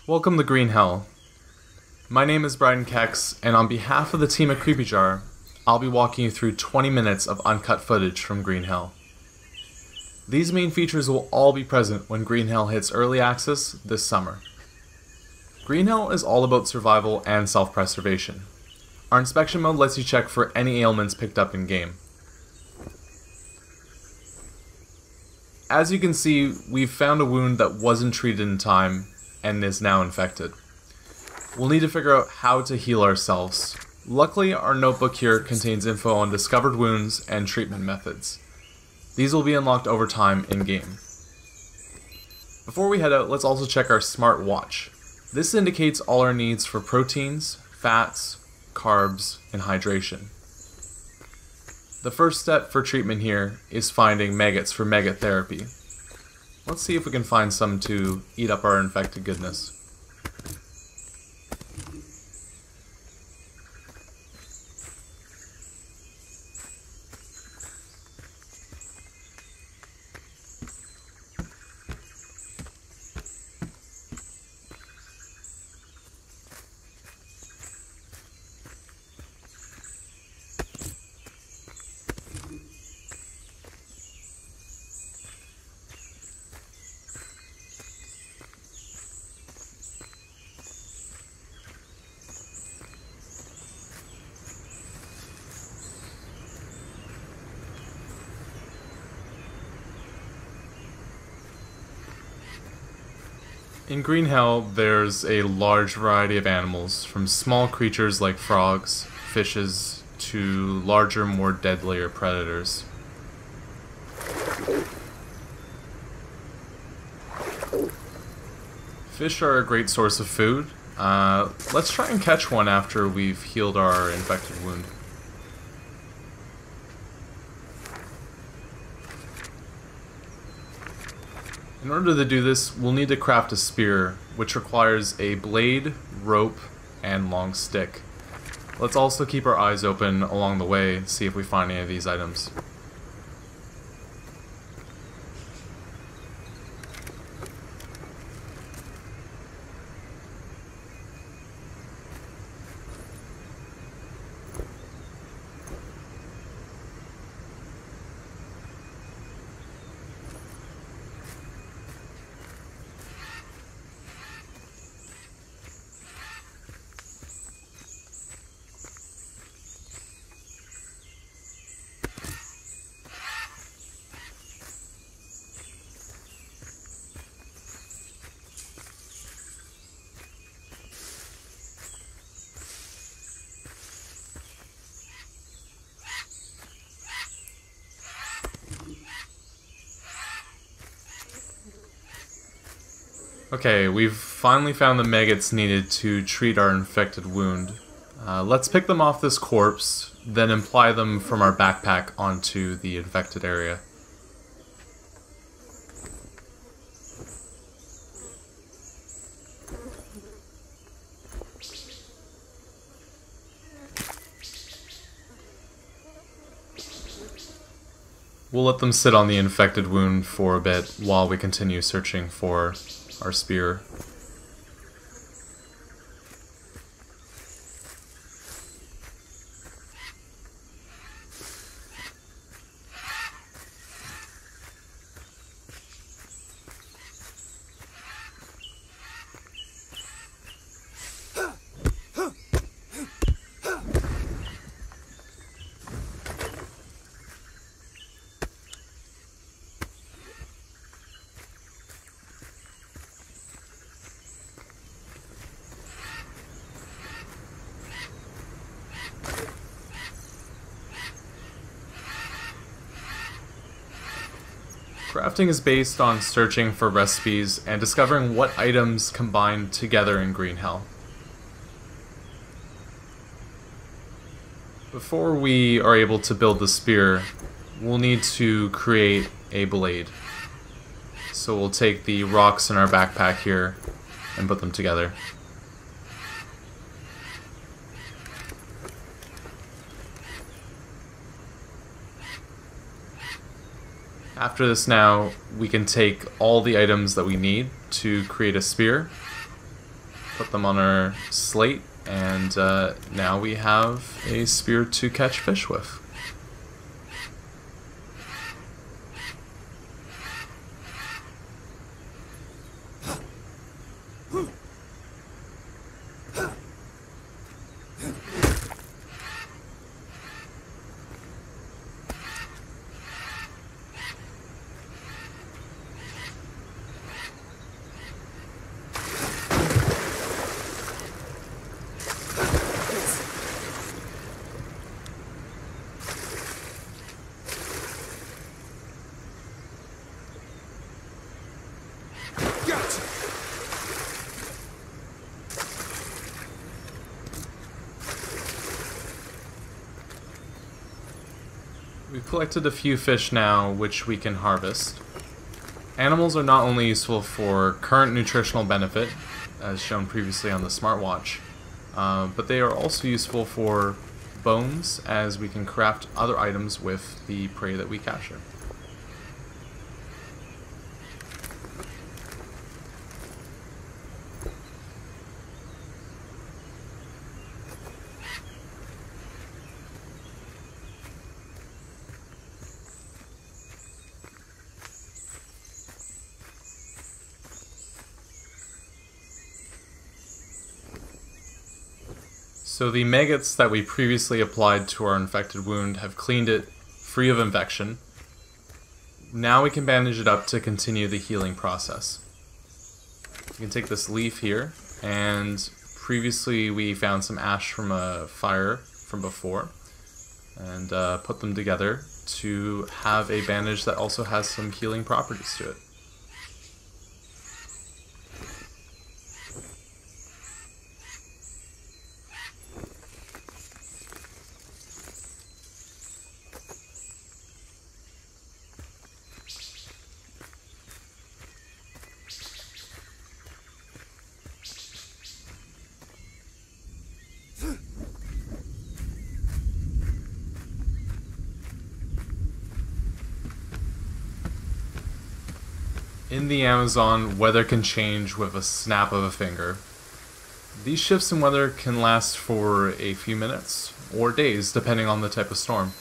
Welcome to Green Hell. My name is Brian Kex, and on behalf of the team at Creepy Jar, I'll be walking you through 20 minutes of uncut footage from Green Hell. These main features will all be present when Green Hell hits early access this summer. Green Hell is all about survival and self-preservation. Our inspection mode lets you check for any ailments picked up in-game. As you can see, we've found a wound that wasn't treated in time and is now infected. We'll need to figure out how to heal ourselves. Luckily, our notebook here contains info on discovered wounds and treatment methods. These will be unlocked over time in-game. Before we head out, let's also check our smart watch. This indicates all our needs for proteins, fats, carbs, and hydration. The first step for treatment here is finding maggots for maggot therapy. Let's see if we can find some to eat up our infected goodness. In Green Hell, there's a large variety of animals, from small creatures like frogs, fishes, to larger, more deadlier predators. Fish are a great source of food. Let's try and catch one after we've healed our infected wound. In order to do this, we'll need to craft a spear, which requires a blade, rope, and long stick. Let's also keep our eyes open along the way, see if we find any of these items. Okay, we've finally found the maggots needed to treat our infected wound. Let's pick them off this corpse, then apply them from our backpack onto the infected area. We'll let them sit on the infected wound for a bit while we continue searching for our spear. Crafting is based on searching for recipes and discovering what items combine together in Green Hell. Before we are able to build the spear, we'll need to create a blade. So we'll take the rocks in our backpack here and put them together. After this now, we can take all the items that we need to create a spear, Put them on our slate, and now we have a spear to catch fish with. We've collected a few fish now, which we can harvest. Animals are not only useful for current nutritional benefit, as shown previously on the smartwatch, but they are also useful for bones, as we can craft other items with the prey that we capture. So the maggots that we previously applied to our infected wound have cleaned it free of infection. Now we can bandage it up to continue the healing process. You can take this leaf here, and previously we found some ash from a fire from before, and put them together to have a bandage that also has some healing properties to it. In the Amazon, weather can change with a snap of a finger. These shifts in weather can last for a few minutes, or days, depending on the type of storm.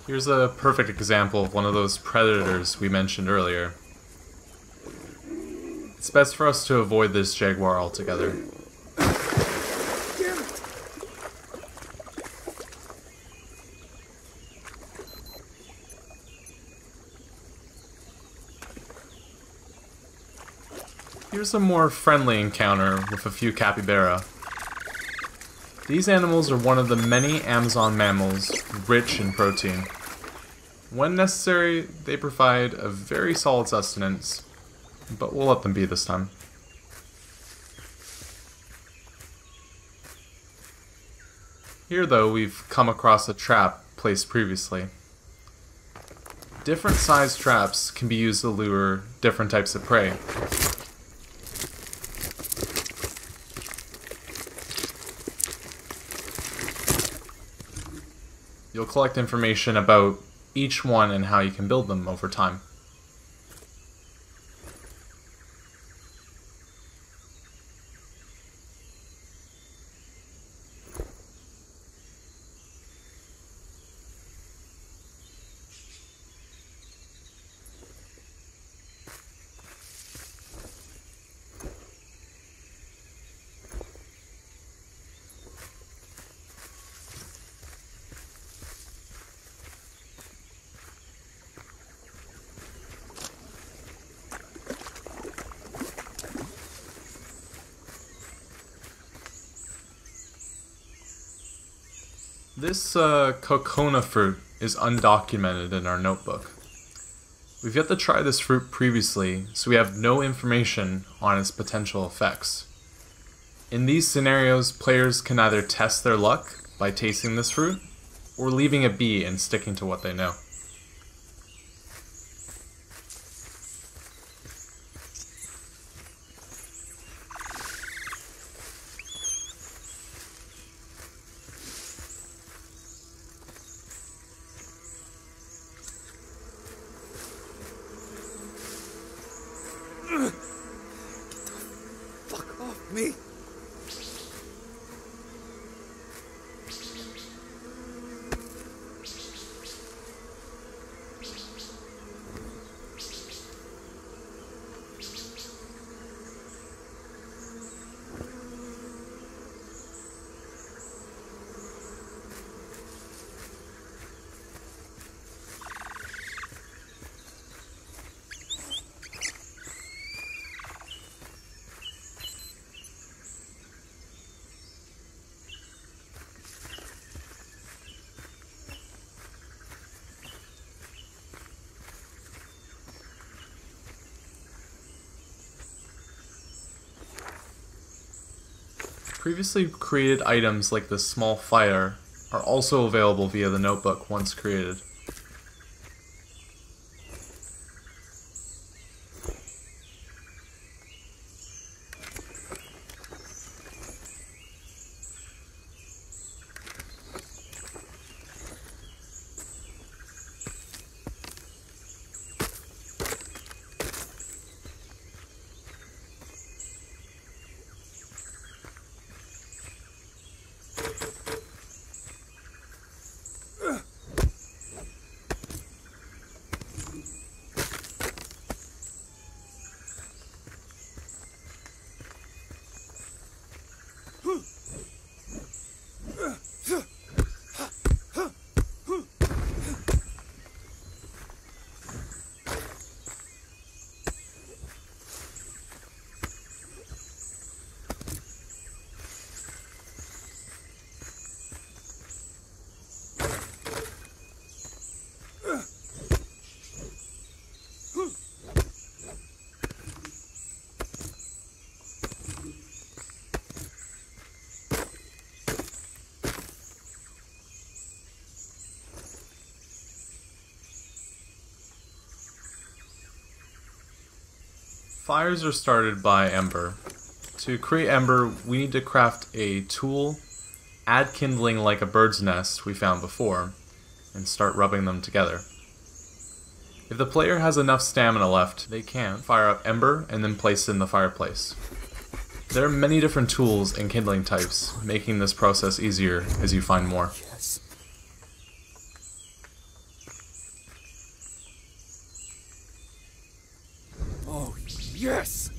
Here's a perfect example of one of those predators we mentioned earlier. It's best for us to avoid this jaguar altogether. Here's a more friendly encounter with a few capybara. These animals are one of the many Amazon mammals rich in protein. When necessary, they provide a very solid sustenance, but we'll let them be this time. Here, though, we've come across a trap placed previously. Different sized traps can be used to lure different types of prey. You'll collect information about each one and how you can build them over time. This cocona fruit is undocumented in our notebook. We've yet to try this fruit previously, so we have no information on its potential effects. In these scenarios, players can either test their luck by tasting this fruit, or leaving it be and sticking to what they know. Fuck off me! Previously created items like this small fire are also available via the notebook once created. Fires are started by ember. To create ember, we need to craft a tool, add kindling like a bird's nest we found before, and start rubbing them together. If the player has enough stamina left, they can fire up ember and then place it in the fireplace. There are many different tools and kindling types, making this process easier as you find more. Yes. Oh, yes!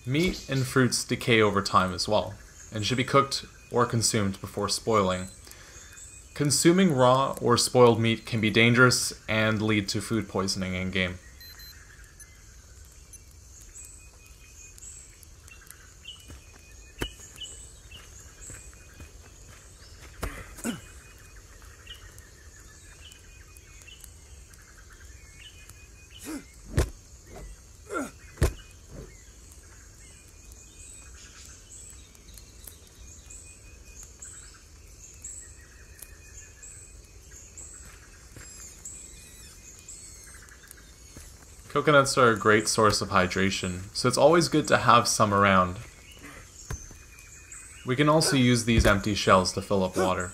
Meat and fruits decay over time as well, and should be cooked or consumed before spoiling. Consuming raw or spoiled meat can be dangerous and lead to food poisoning in-game. Coconuts are a great source of hydration, so it's always good to have some around. We can also use these empty shells to fill up water.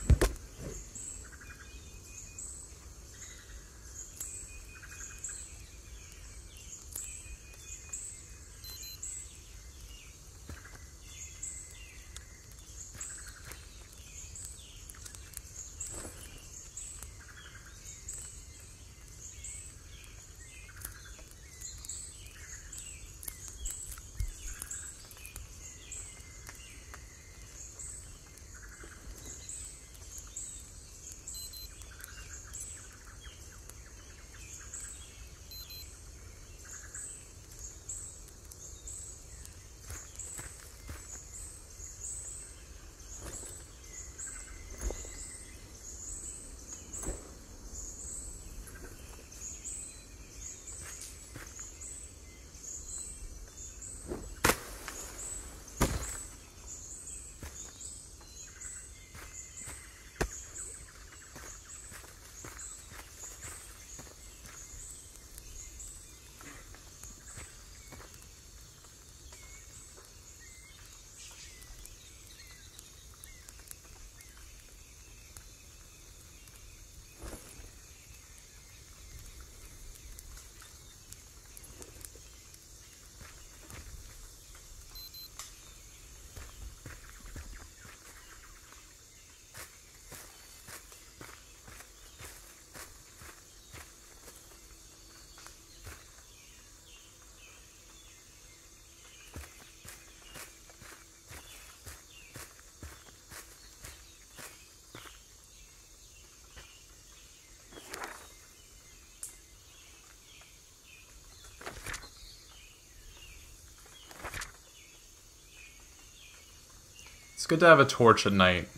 It's good to have a torch at night.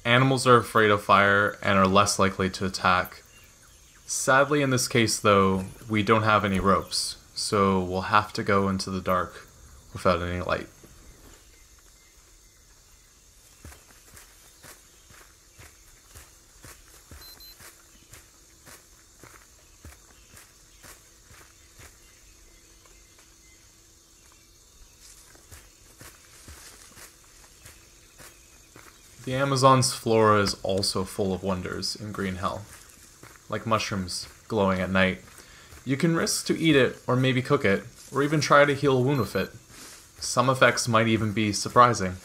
Animals are afraid of fire and are less likely to attack. Sadly, in this case though, we don't have any ropes, so we'll have to go into the dark without any light. The Amazon's flora is also full of wonders in Green Hell, like mushrooms glowing at night. You can risk to eat it, or maybe cook it, or even try to heal a wound with it. Some effects might even be surprising.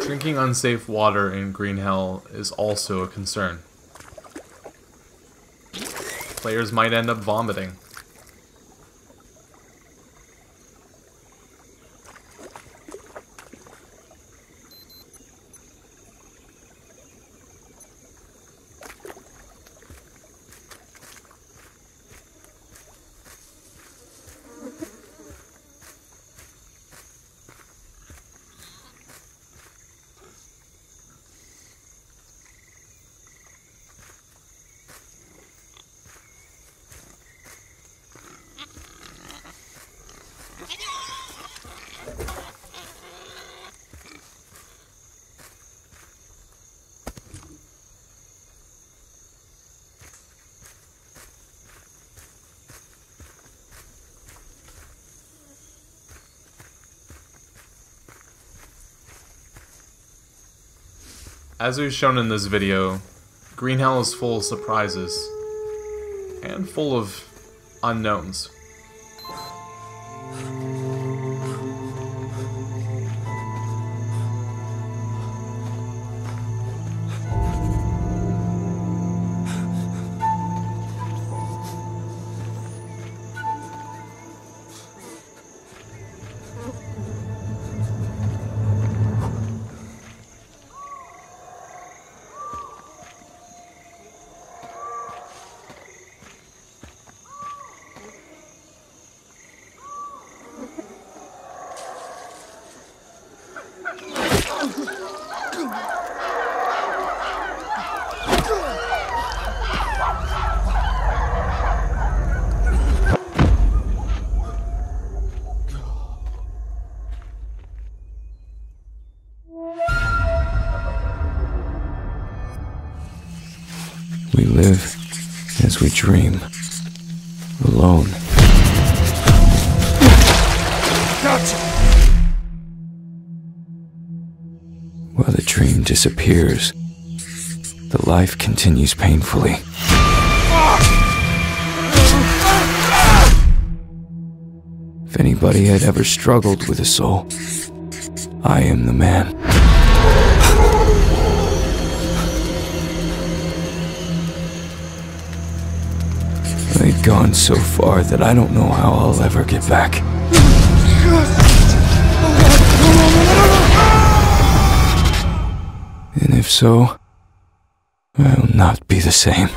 Drinking unsafe water in Green Hell is also a concern. Players might end up vomiting. As we've shown in this video, Green Hell is full of surprises, and full of unknowns. We live as we dream, alone. Gotcha! While the dream disappears, the life continues painfully. If anybody had ever struggled with a soul, I am the man. I've gone so far that I don't know how I'll ever get back. And if so, I'll not be the same.